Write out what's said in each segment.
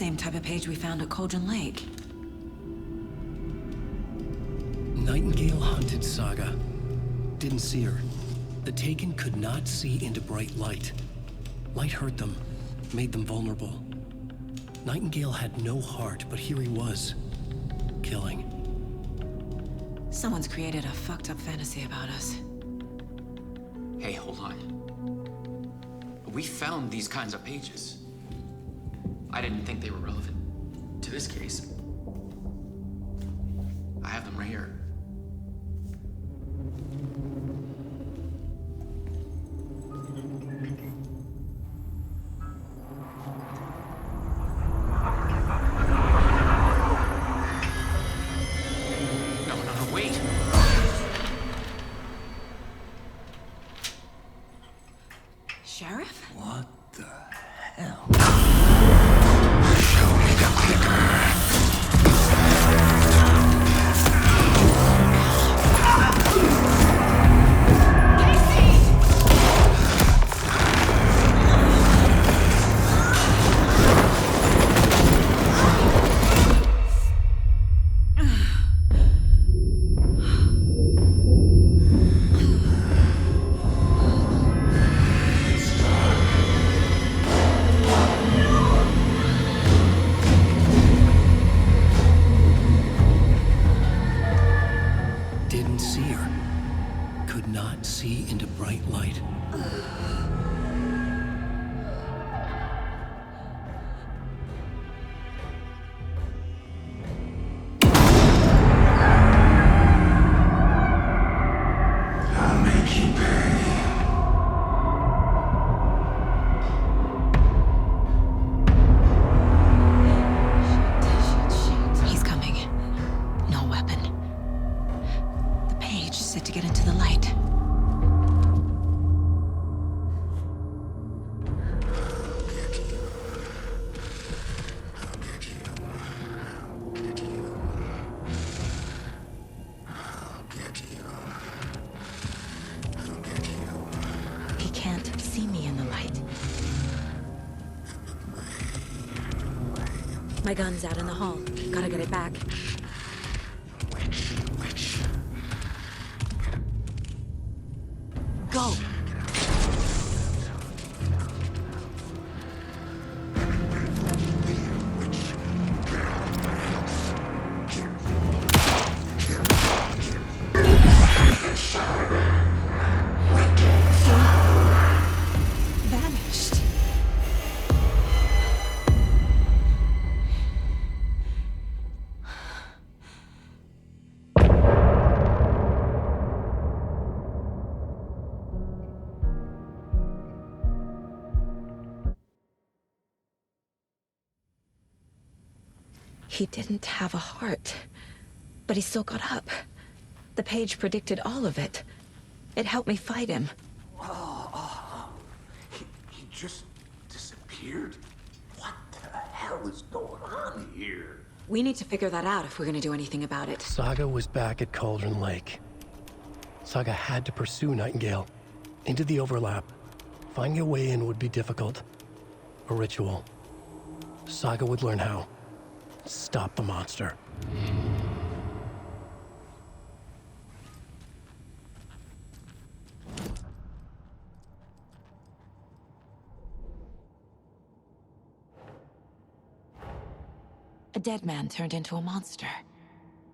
same type of page we found at Cauldron Lake. Nightingale hunted Saga. Didn't see her. The Taken could not see into bright light. Light hurt them, made them vulnerable. Nightingale had no heart, but here he was, killing. Someone's created a fucked up fantasy about us. Hey, hold on. We found these kinds of pages. I didn't think they were relevant to this case. I have them right here. No, wait! Sheriff? What the hell? Show me the clicker. Didn't see her. Could not see into bright light. I'll make you pay. He's coming. No weapon. The page set to get into the light. He can't see me in the light. My gun's out in the hall. Gotta get it back. Go! Vanished. He didn't have a heart, but he still got up. The page predicted all of it. It helped me fight him. He just disappeared? What the hell is going on here? We need to figure that out if we're gonna do anything about it. Saga was back at Cauldron Lake. Saga had to pursue Nightingale. Into the overlap. Finding a way in would be difficult. A ritual. Saga would learn how. Stop the monster. A dead man turned into a monster.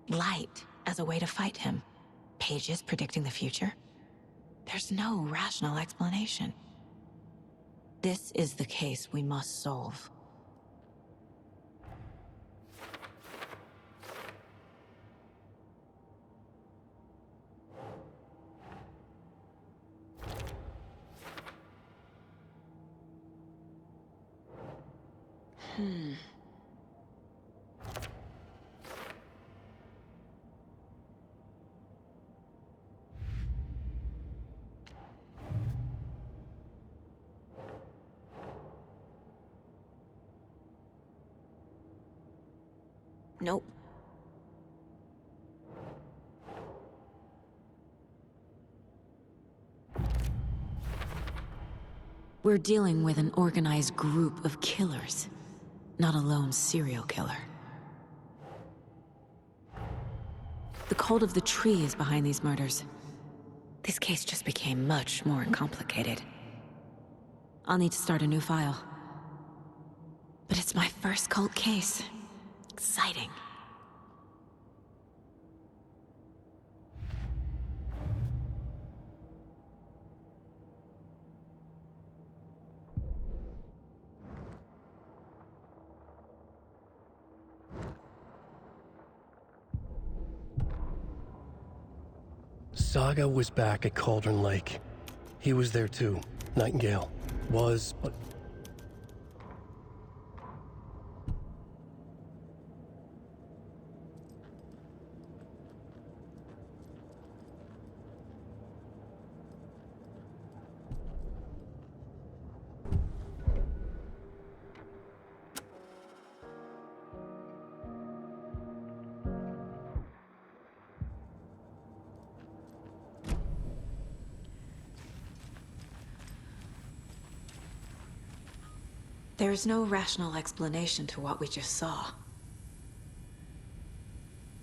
Light as a way to fight him. Pages predicting the future. There's no rational explanation. This is the case we must solve. Nope. We're dealing with an organized group of killers. not a lone serial killer. The cult of the tree is behind these murders. This case just became much more complicated. I'll need to start a new file. But it's my first cult case. Exciting. Saga was back at Cauldron Lake. He was there too. Nightingale was, but... There's no rational explanation to what we just saw.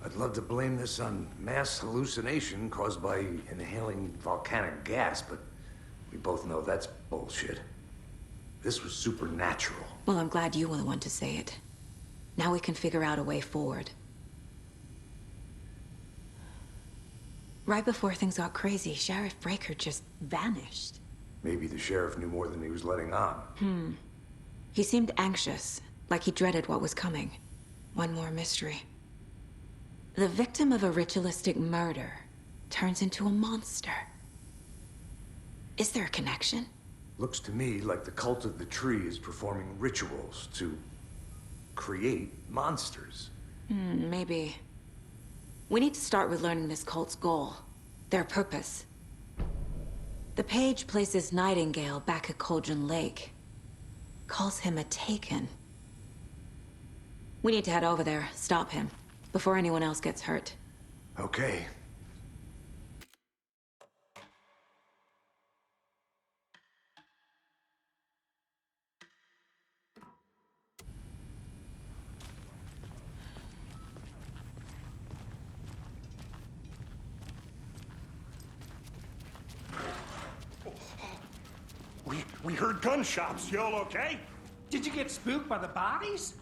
I'd love to blame this on mass hallucination caused by inhaling volcanic gas, but we both know that's bullshit. This was supernatural. Well, I'm glad you were the one to say it. Now we can figure out a way forward. Right before things got crazy, Sheriff Breaker just vanished. Maybe the sheriff knew more than he was letting on. He seemed anxious, like he dreaded what was coming. One more mystery. The victim of a ritualistic murder turns into a monster. Is there a connection? Looks to me like the cult of the tree is performing rituals to create monsters. Maybe. We need to start with learning this cult's goal, their purpose. The page places Nightingale back at Cauldron Lake. Calls him a Taken. We need to head over there, stop him, before anyone else gets hurt. Okay. We heard gunshots. Y'all okay? Did you get spooked by the bodies?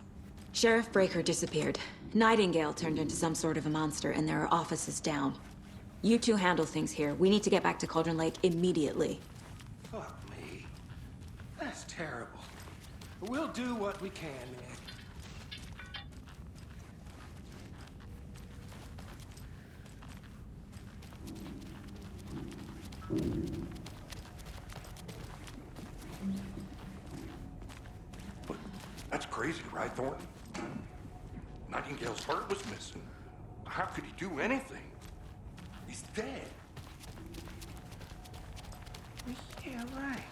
Sheriff Breaker disappeared. Nightingale turned into some sort of a monster, and there are offices down. You two handle things here. We need to get back to Cauldron Lake immediately. Fuck me. That's terrible. We'll do what we can, man. But that's crazy, right, Thornton? Nightingale's heart was missing. How could he do anything? He's dead. Yeah, right.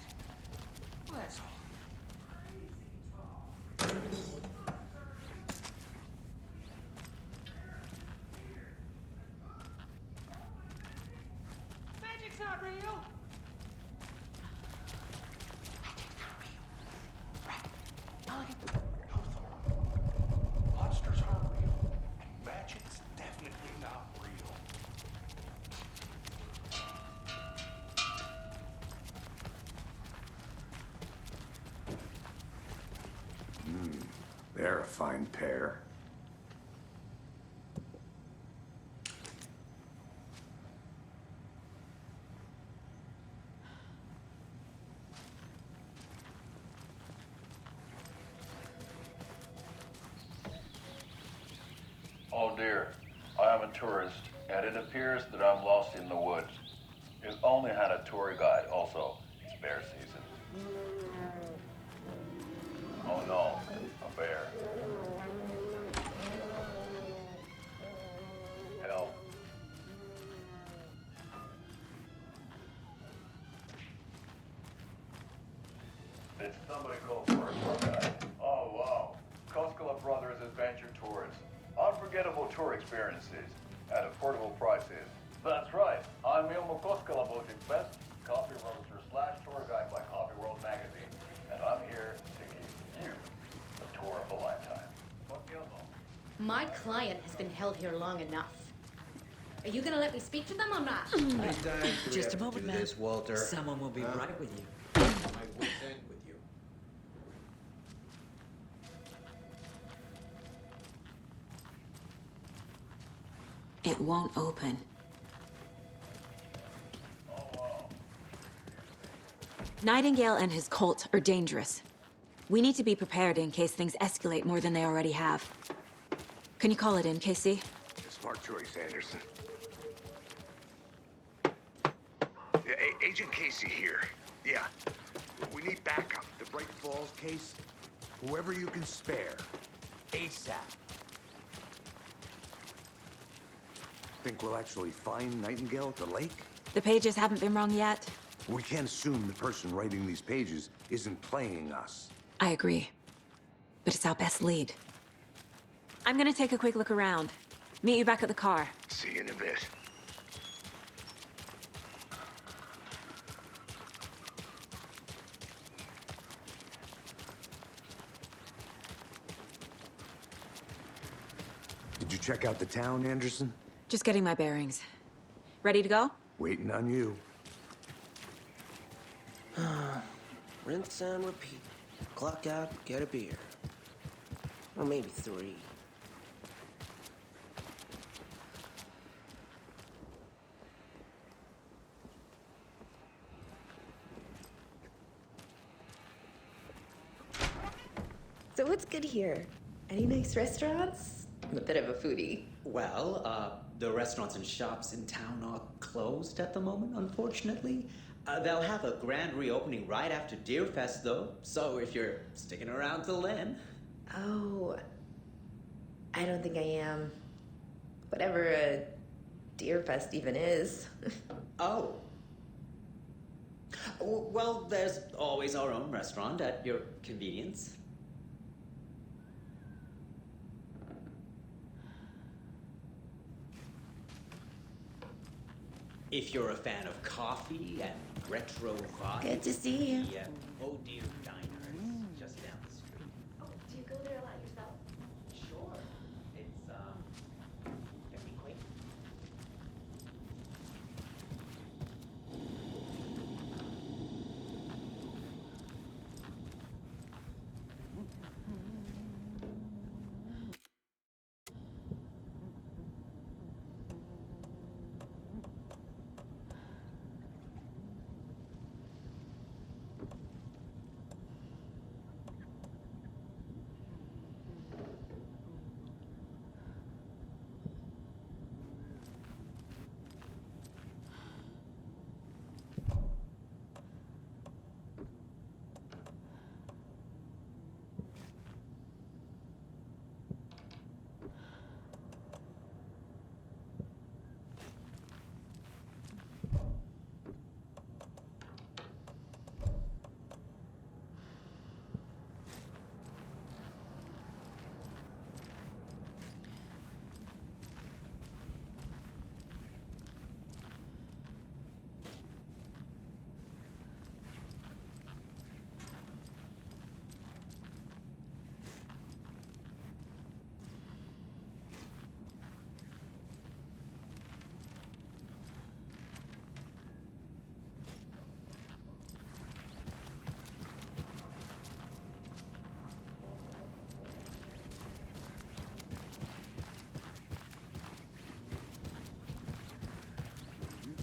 Well, that's all. Magic's not real. Monsters aren't real. Magic's definitely not real. They're a fine pair. Oh dear, I am a tourist, and it appears that I'm lost in the woods. You've only had a tour guide, also. It's bear season. Oh no, a bear. Help. Did somebody call for a tour guide? Oh wow, Koskela Brothers Adventure Tours. Unforgettable tour experiences at affordable prices. That's right. I'm Ilmo Koskela Bojic Best, coffee roaster / tour guide by Coffee World Magazine. And I'm here to give you a tour of a life. My client has been held here long enough. Are you gonna let me speak to them or not? Just a moment, man. Walter. Someone will be right with you. My wits end with you. It won't open. Nightingale and his cult are dangerous. We need to be prepared in case things escalate more than they already have. Can you call it in, Casey? Smart choice, Anderson. Yeah, Agent Casey here. Yeah. We need backup. The Bright Falls case, whoever you can spare. ASAP. Think we'll actually find Nightingale at the lake? The pages haven't been wrong yet. We can't assume the person writing these pages isn't playing us. I agree. But it's our best lead. I'm gonna take a quick look around. Meet you back at the car. See you in a bit. Did you check out the town, Anderson? Just getting my bearings. Ready to go? Waiting on you. Rinse and repeat. Clock out, get a beer. Or maybe 3. So what's good here? Any nice restaurants? I'm a bit of a foodie. Well, the restaurants and shops in town are closed at the moment, unfortunately. They'll have a grand reopening right after Deerfest, though. So if you're sticking around till then. Oh, I don't think I am. Whatever a Deerfest even is. Oh. Well, there's always our own restaurant at your convenience. If you're a fan of coffee and retro vibes. Good to see you. The Oh Dear Diner is just down the street. Oh, do you go there a lot yourself? Sure. It's, very quaint.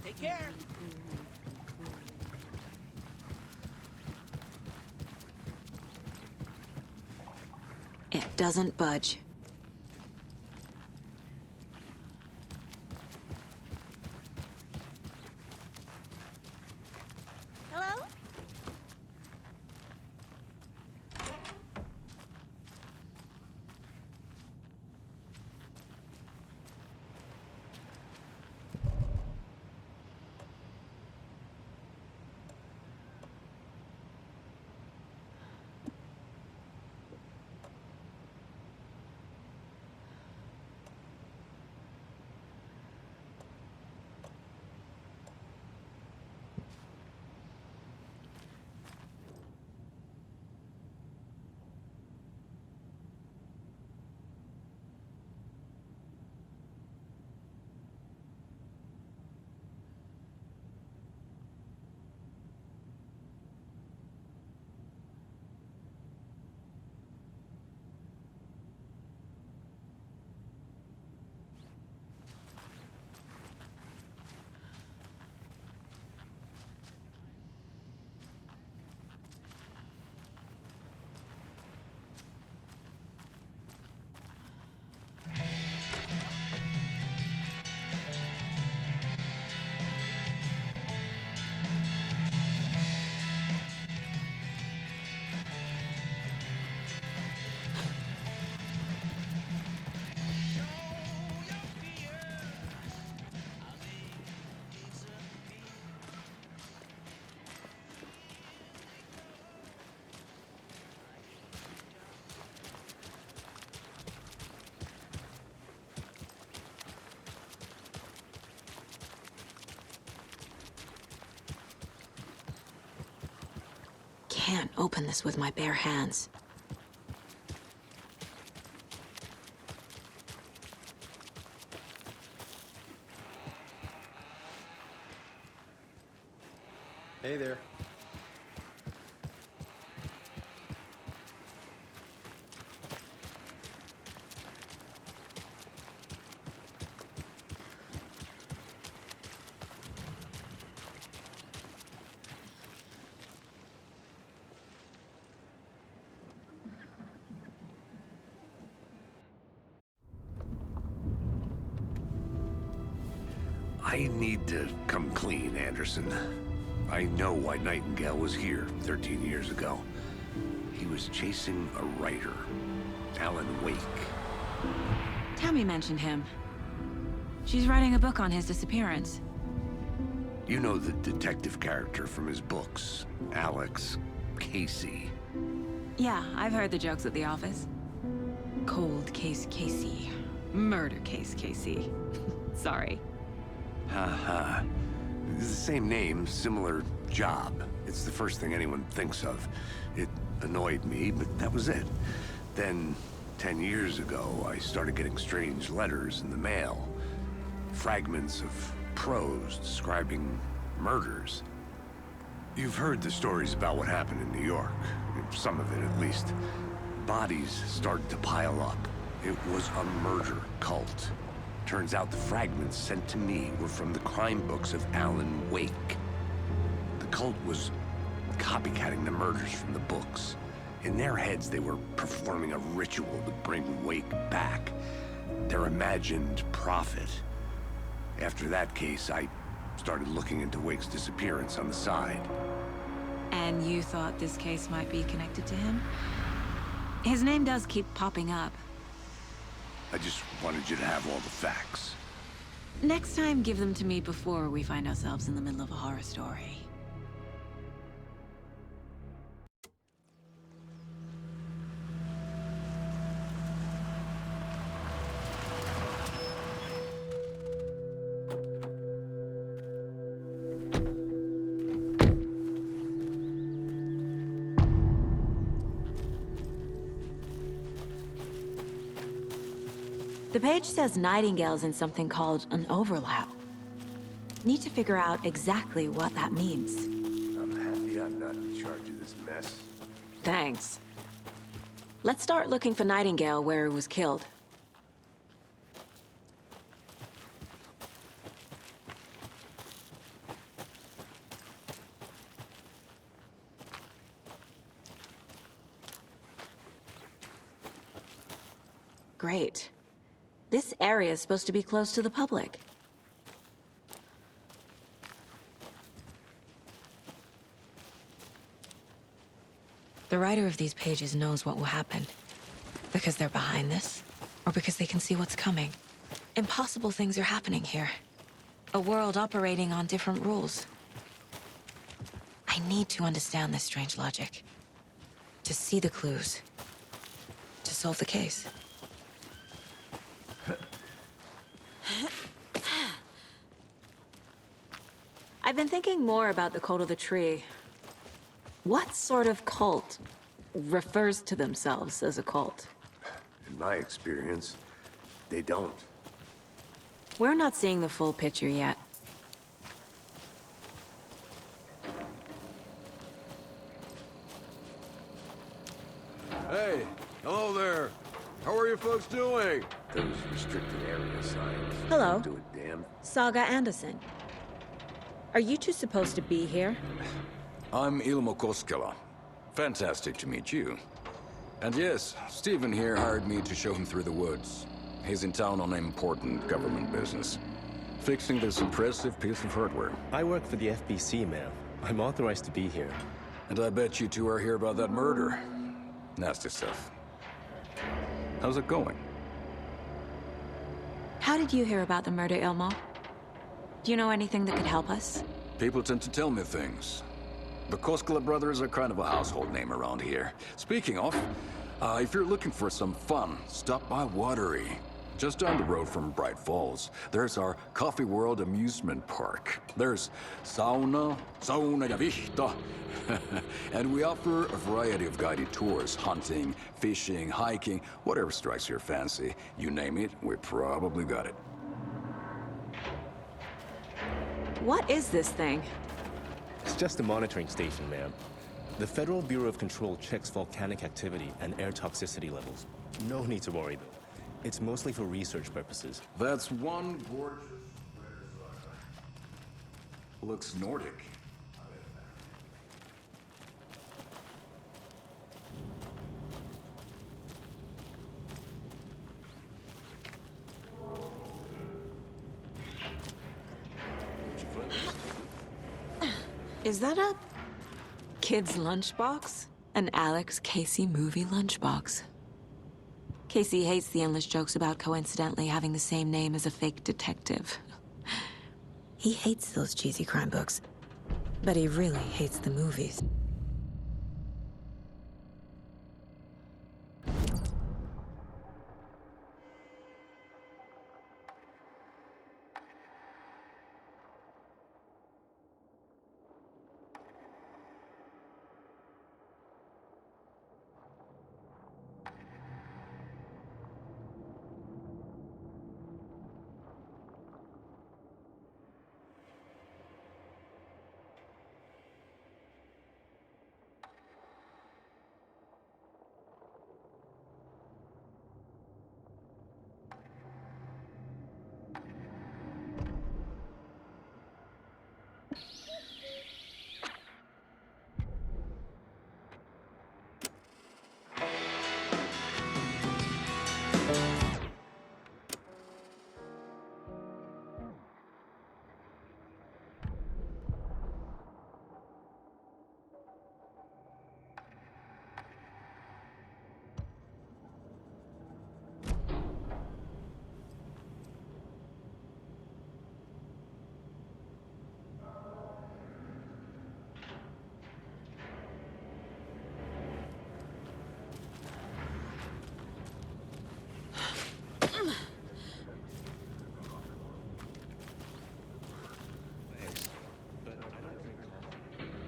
Take care. It doesn't budge. Hello? can't open this with my bare hands. Hey there. I need to come clean, Anderson. I know why Nightingale was here 13 years ago. He was chasing a writer, Alan Wake. Tammy mentioned him. She's writing a book on his disappearance. You know the detective character from his books, Alex Casey. Yeah, I've heard the jokes at the office. Cold case Casey. Murder case Casey. Sorry. Ha. It's the same name, similar job. It's the first thing anyone thinks of. It annoyed me, but that was it. Then, 10 years ago, I started getting strange letters in the mail. Fragments of prose describing murders. You've heard the stories about what happened in New York. Some of it, at least. Bodies started to pile up. It was a murder cult. Turns out the fragments sent to me were from the crime books of Alan Wake. The cult was copycatting the murders from the books. In their heads, they were performing a ritual to bring Wake back. Their imagined prophet. After that case, I started looking into Wake's disappearance on the side. And you thought this case might be connected to him? His name does keep popping up. I just wanted you to have all the facts. Next time, give them to me before we find ourselves in the middle of a horror story. The page says Nightingale's in something called an overlap. Need to figure out exactly what that means. I'm happy I'm not in charge of this mess. Thanks. Let's start looking for Nightingale where he was killed. Great. This area is supposed to be closed to the public. The writer of these pages knows what will happen. Because they're behind this, or because they can see what's coming. Impossible things are happening here. A world operating on different rules. I need to understand this strange logic. To see the clues. To solve the case. I've been thinking more about the cult of the tree. What sort of cult refers to themselves as a cult? In my experience, they don't. We're not seeing the full picture yet. Hey, hello there. How are you folks doing? Those restricted area signs. Hello. Do a damn. Saga Anderson. Are you two supposed to be here? I'm Ilmo Koskela. Fantastic to meet you. And yes, Stephen here hired me to show him through the woods. He's in town on important government business. Fixing this impressive piece of hardware. I work for the FBC, ma'am. I'm authorized to be here. And I bet you two are here about that murder. Nasty stuff. How's it going? How did you hear about the murder, Ilmo? Do you know anything that could help us? People tend to tell me things. The Koskela brothers are kind of a household name around here. Speaking of, if you're looking for some fun, stop by Watery. Just down the road from Bright Falls, there's our Coffee World amusement park. There's sauna ja vihta. And we offer a variety of guided tours, hunting, fishing, hiking, whatever strikes your fancy. You name it, we probably got it. What is this thing? It's just a monitoring station, ma'am. The Federal Bureau of Control checks volcanic activity and air toxicity levels. No need to worry, though. It's mostly for research purposes. That's one gorgeous looks Nordic. Is that a kid's lunchbox? An Alex Casey movie lunchbox. Casey hates the endless jokes about coincidentally having the same name as a fake detective. He hates those cheesy crime books, but he really hates the movies.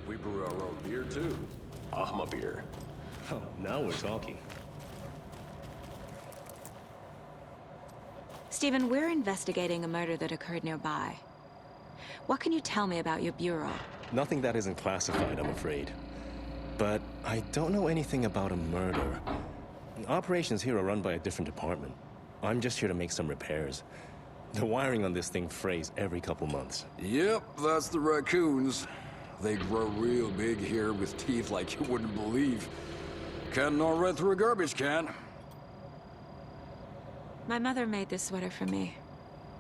We brew our own beer, too. Ahma beer. Oh, now we're talking. Stephen, we're investigating a murder that occurred nearby. What can you tell me about your bureau? Nothing that isn't classified, I'm afraid. But I don't know anything about a murder. Operations here are run by a different department. I'm just here to make some repairs. The wiring on this thing frays every couple months. Yep, that's the raccoons. They grow real big here with teeth like you wouldn't believe. Can't gnaw right through a garbage can. My mother made this sweater for me.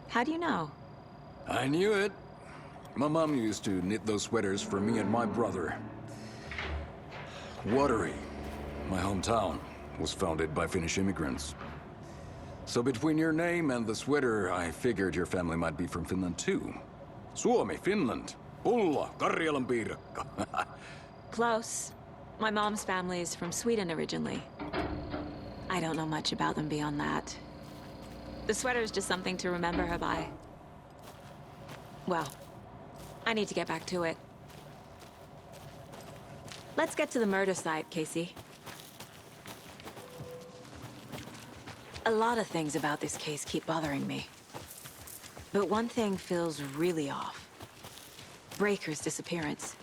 How do you know? I knew it. My mom used to knit those sweaters for me and my brother. Watery, my hometown, was founded by Finnish immigrants. So between your name and the sweater, I figured your family might be from Finland too. Suomi, Finland. Pulla, Karjalan piirakka. Close. My mom's family is from Sweden originally. I don't know much about them beyond that. The sweater is just something to remember her by. Well, I need to get back to it. Let's get to the murder site, Casey. A lot of things about this case keep bothering me. But one thing feels really off. Breaker's disappearance.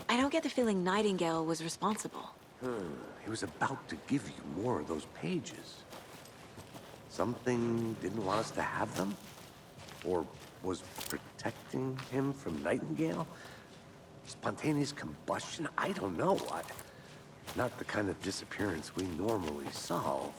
I don't get the feeling Nightingale was responsible. He was about to give you more of those pages. Something didn't want us to have them? Or was protecting him from Nightingale? Spontaneous combustion? I don't know. Not the kind of disappearance we normally solve.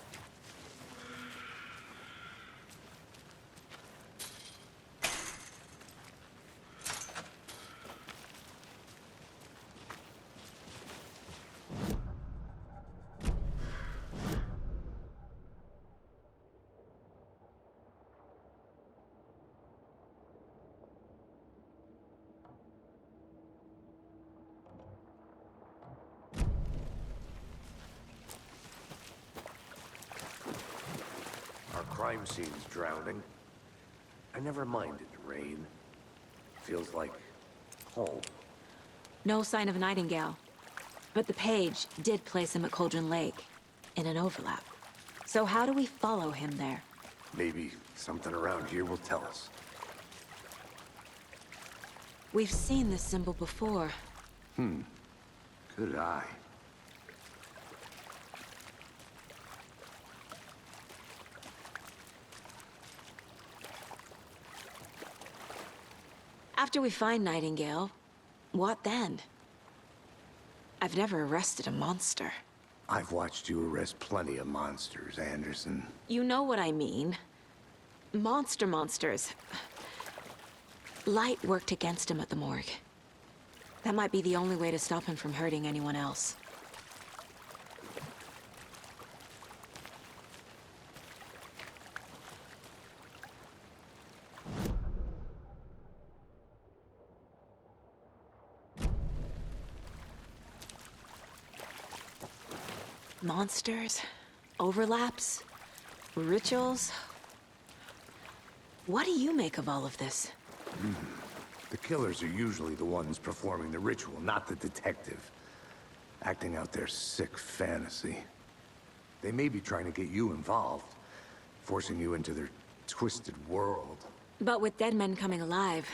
crime scenes drowning. I never minded rain. Feels like home. No sign of Nightingale. But the page did place him at Cauldron Lake, in an overlap. So how do we follow him there? Maybe something around here will tell us. We've seen this symbol before. Good eye. After we find Nightingale, what then? I've never arrested a monster. I've watched you arrest plenty of monsters, Anderson. You know what I mean. Monsters. Light worked against him at the morgue. That might be the only way to stop him from hurting anyone else. Monsters, overlaps, rituals. What do you make of all of this? The killers are usually the ones performing the ritual, not the detective. Acting out their sick fantasy. They may be trying to get you involved, forcing you into their twisted world. But with dead men coming alive,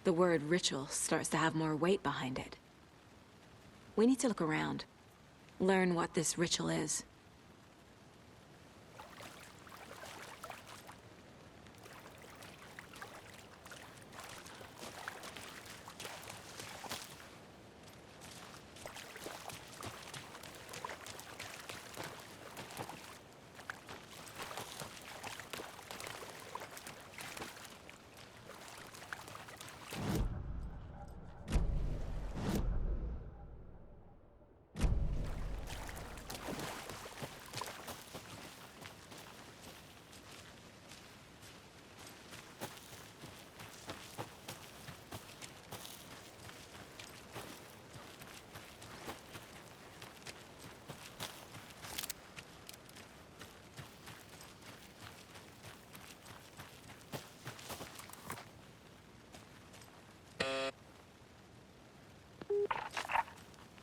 the word ritual starts to have more weight behind it. We need to look around. Learn what this ritual is.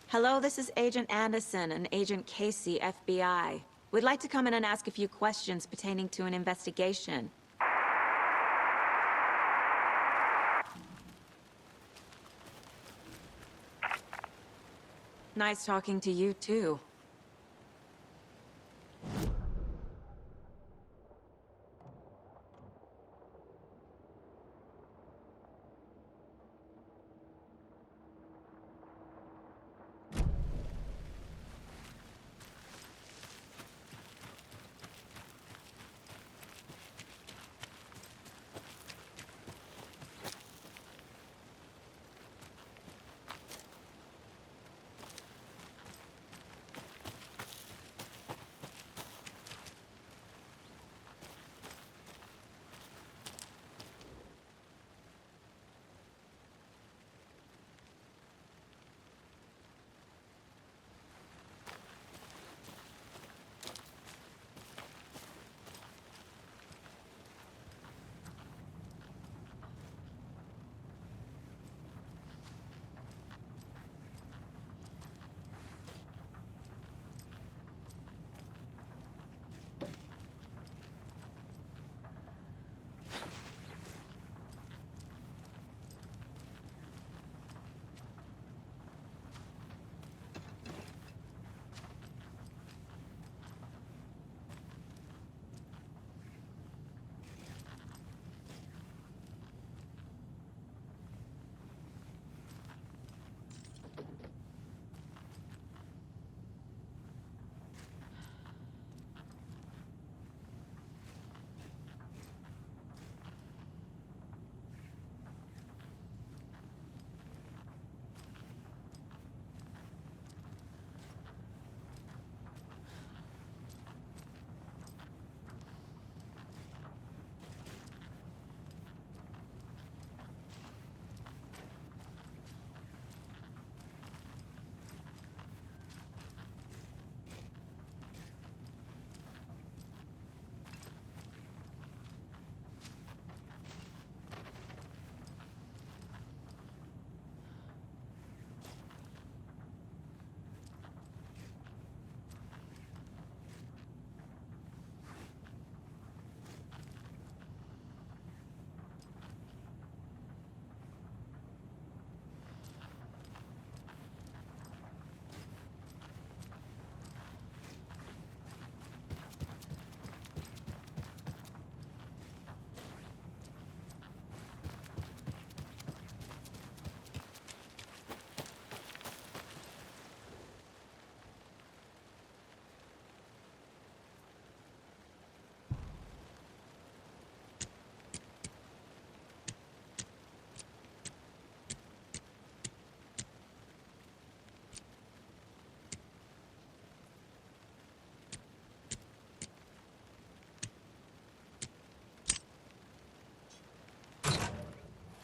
Hello, this is Agent Anderson and Agent Casey, FBI. We'd like to come in and ask a few questions pertaining to an investigation. Nice talking to you, too.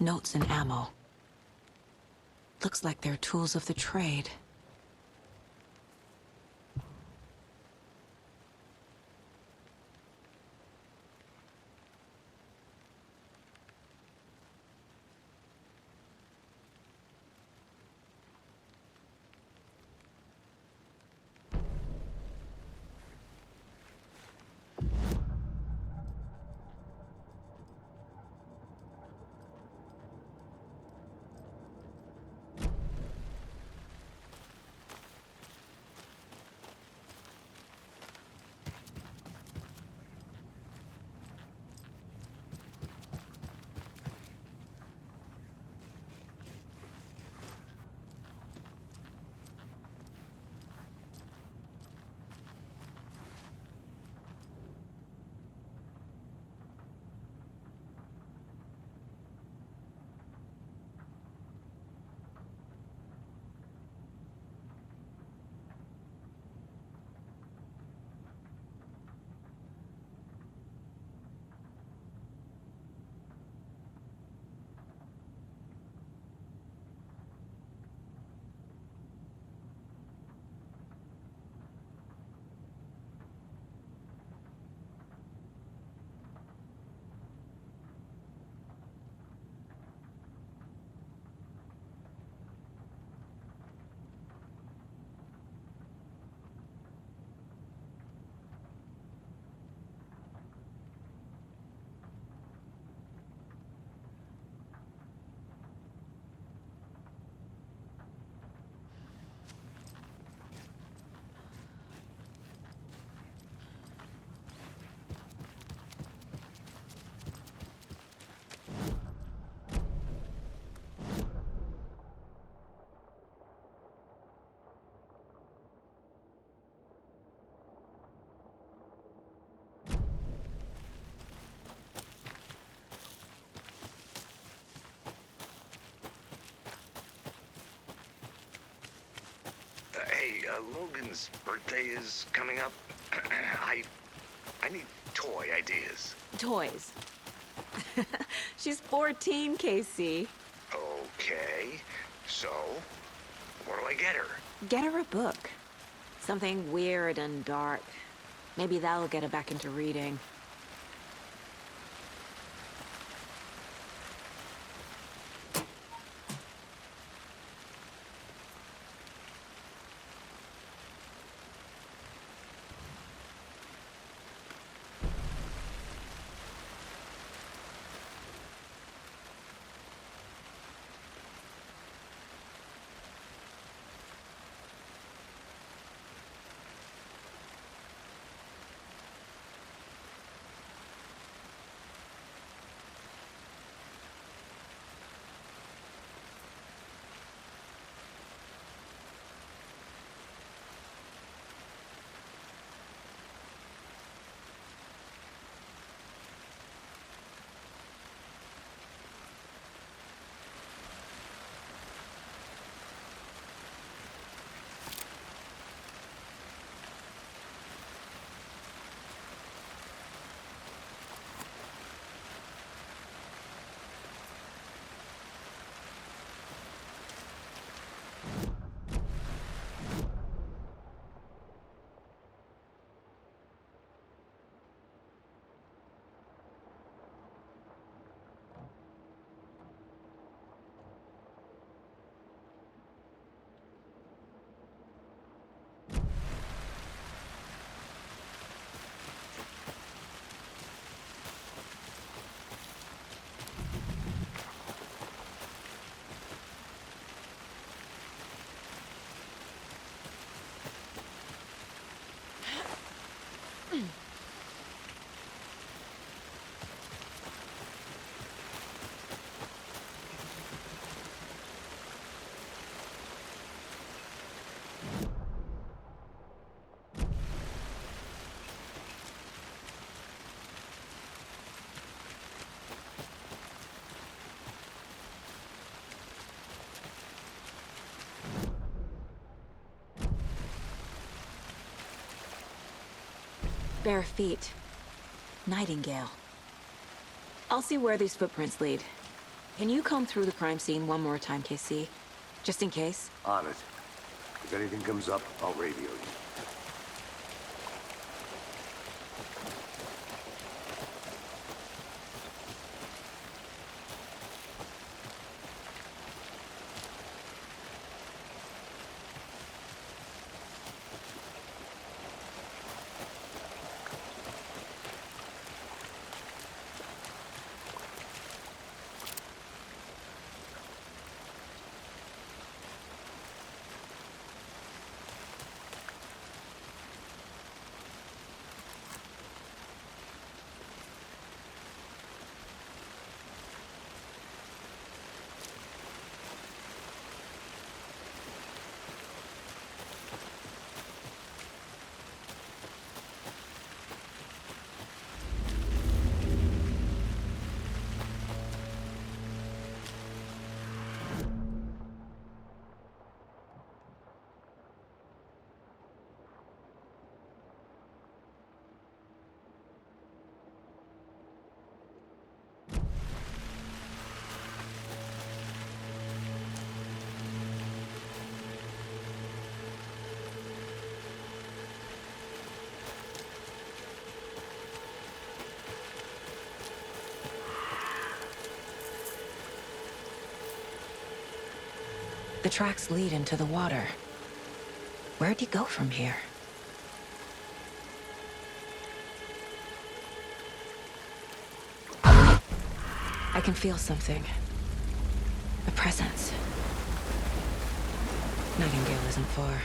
Notes and ammo. Looks like they're tools of the trade. Hey, Logan's birthday is coming up. I need toy ideas. Toys. She's 14, Casey. Okay, so what do I get her? Get her a book. Something weird and dark. Maybe that'll get her back into reading. Bare feet. Nightingale. I'll see where these footprints lead. Can you comb through the crime scene one more time, KC? Just in case? On it. If anything comes up, I'll radio you. The tracks lead into the water. Where'd you go from here? I can feel something. A presence. Nightingale isn't far.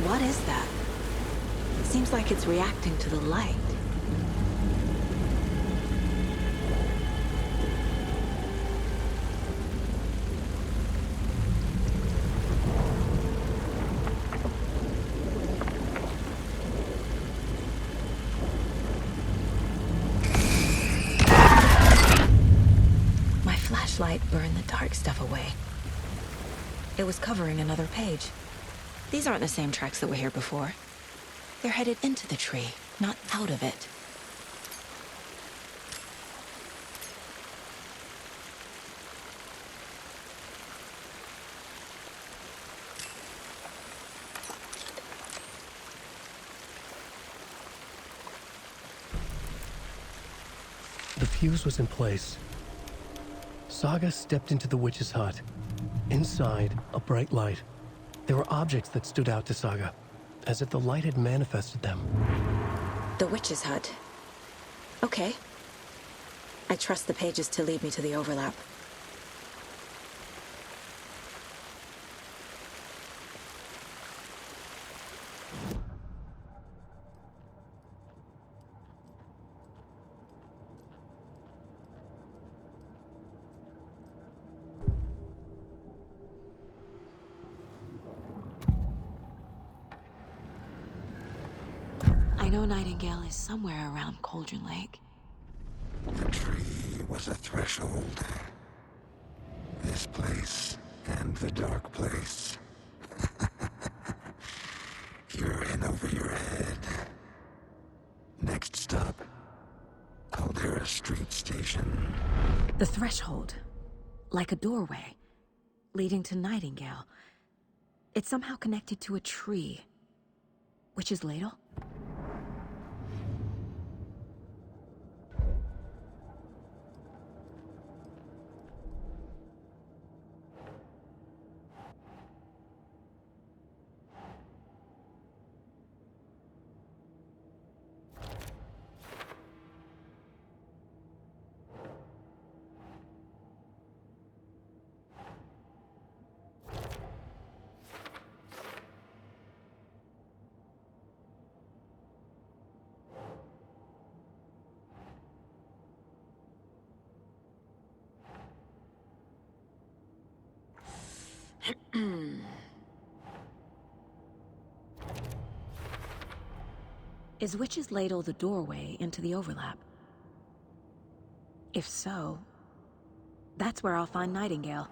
What is that? Seems like it's reacting to the light. My flashlight burned the dark stuff away. It was covering another page. These aren't the same tracks that were here before. they're headed into the tree, not out of it. The fuse was in place. Saga stepped into the witch's hut. Inside, a bright light. There were objects that stood out to Saga, as if the light had manifested them. The witch's hut. Okay. I trust the pages to lead me to the overlap. I know Nightingale is somewhere around Cauldron Lake. The tree was a threshold. This place and the dark place. You're in over your head. Next stop, Caldera Street Station. The threshold. Like a doorway. Leading to Nightingale. It's somehow connected to a tree. Witch's ladle? Is Witch's Ladle the doorway into the overlap? If so, that's where I'll find Nightingale.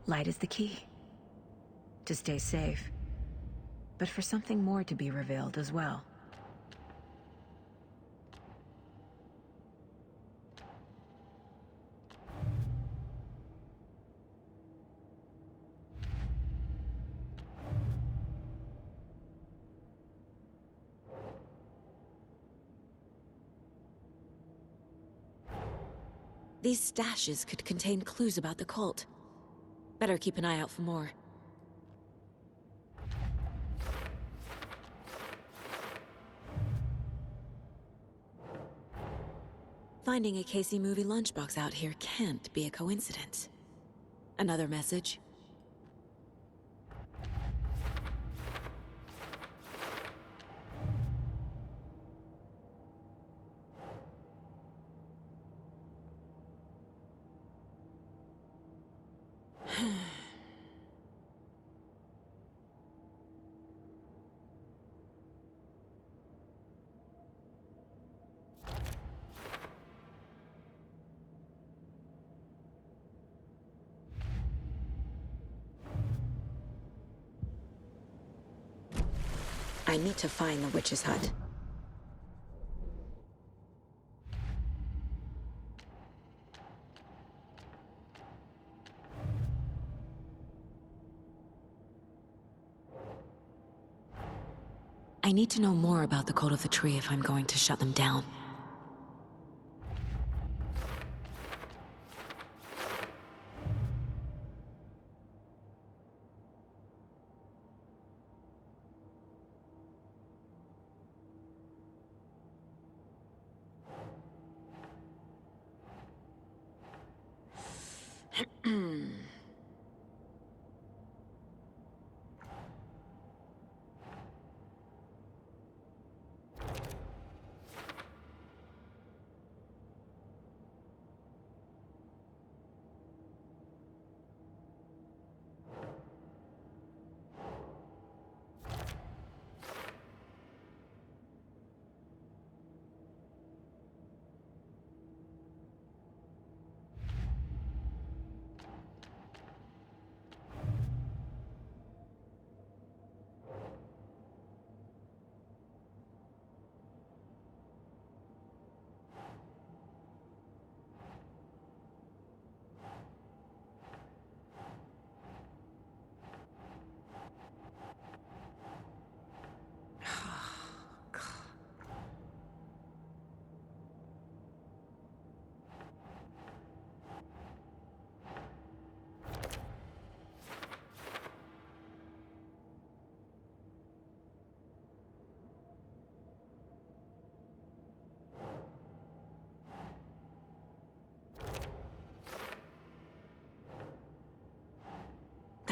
Light is the key. To stay safe. But for something more to be revealed as well. These stashes could contain clues about the cult. Better keep an eye out for more. Finding a Casey movie lunchbox out here can't be a coincidence. Another message? I need to find the witch's hut. I need to know more about the cult of the tree if I'm going to shut them down.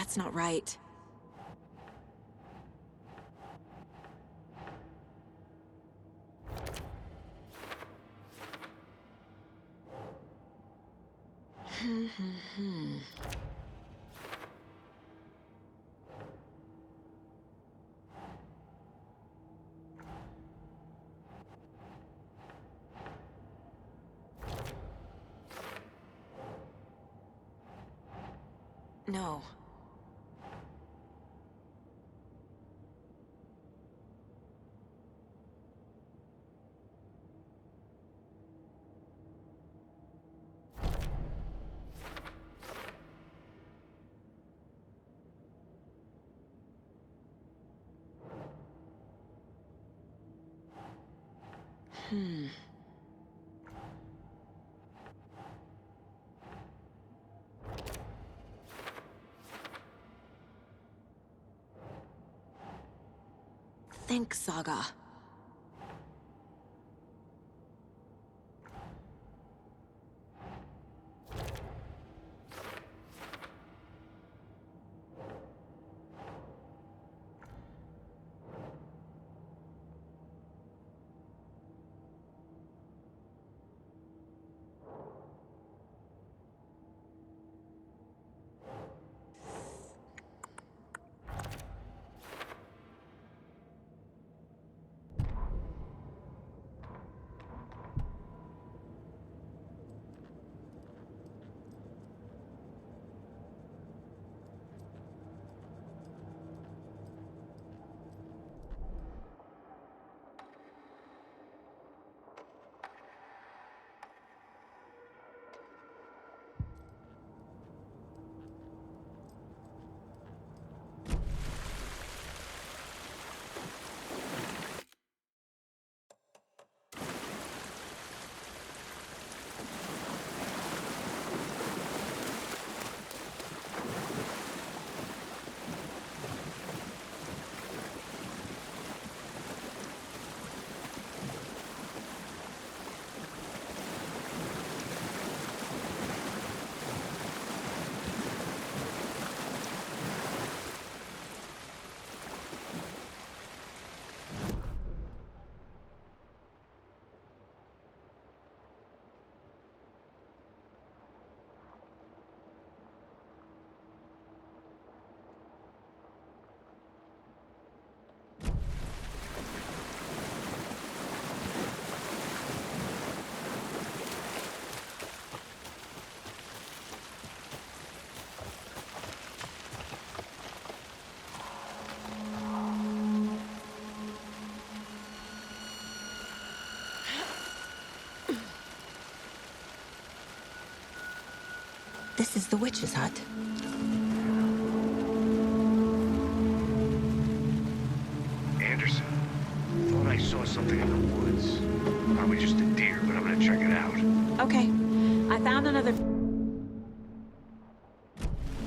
That's not right. No. Think, Saga. This is the witch's hut. Anderson, thought I saw something in the woods. Probably just a deer, but I'm gonna check it out. Okay. I found another...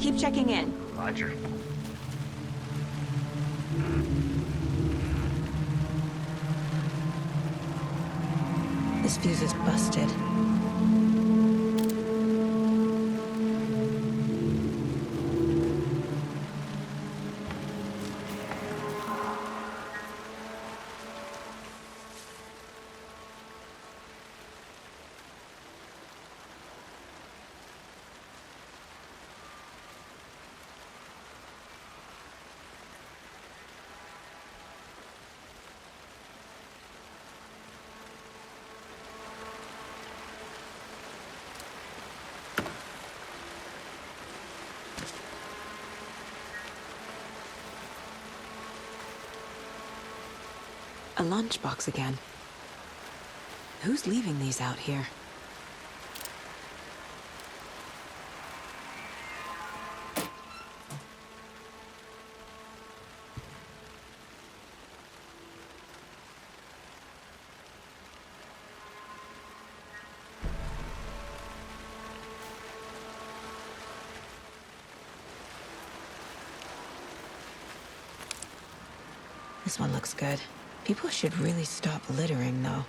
Keep checking in. Roger. This fuse is busted. A lunchbox again. Who's leaving these out here? This one looks good. People should really stop littering, though.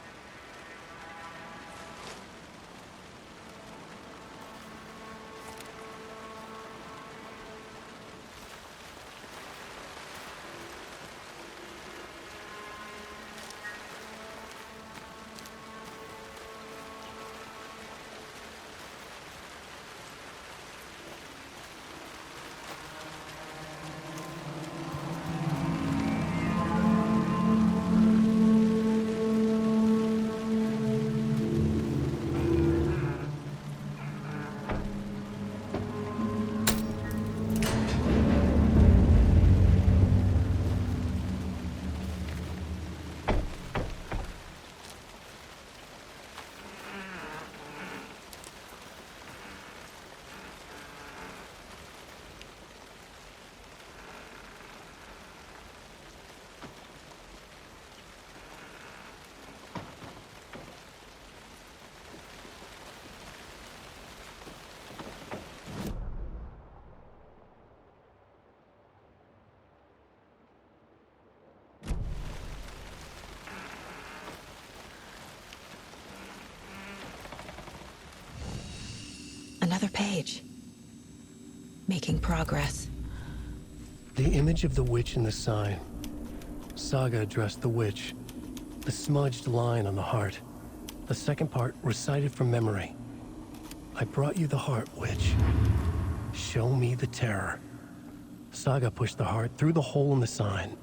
Another page. Making progress. The image of the witch in the sign. Saga addressed the witch. The smudged line on the heart. The second part recited from memory. I brought you the heart, witch. Show me the terror. Saga pushed the heart through the hole in the sign.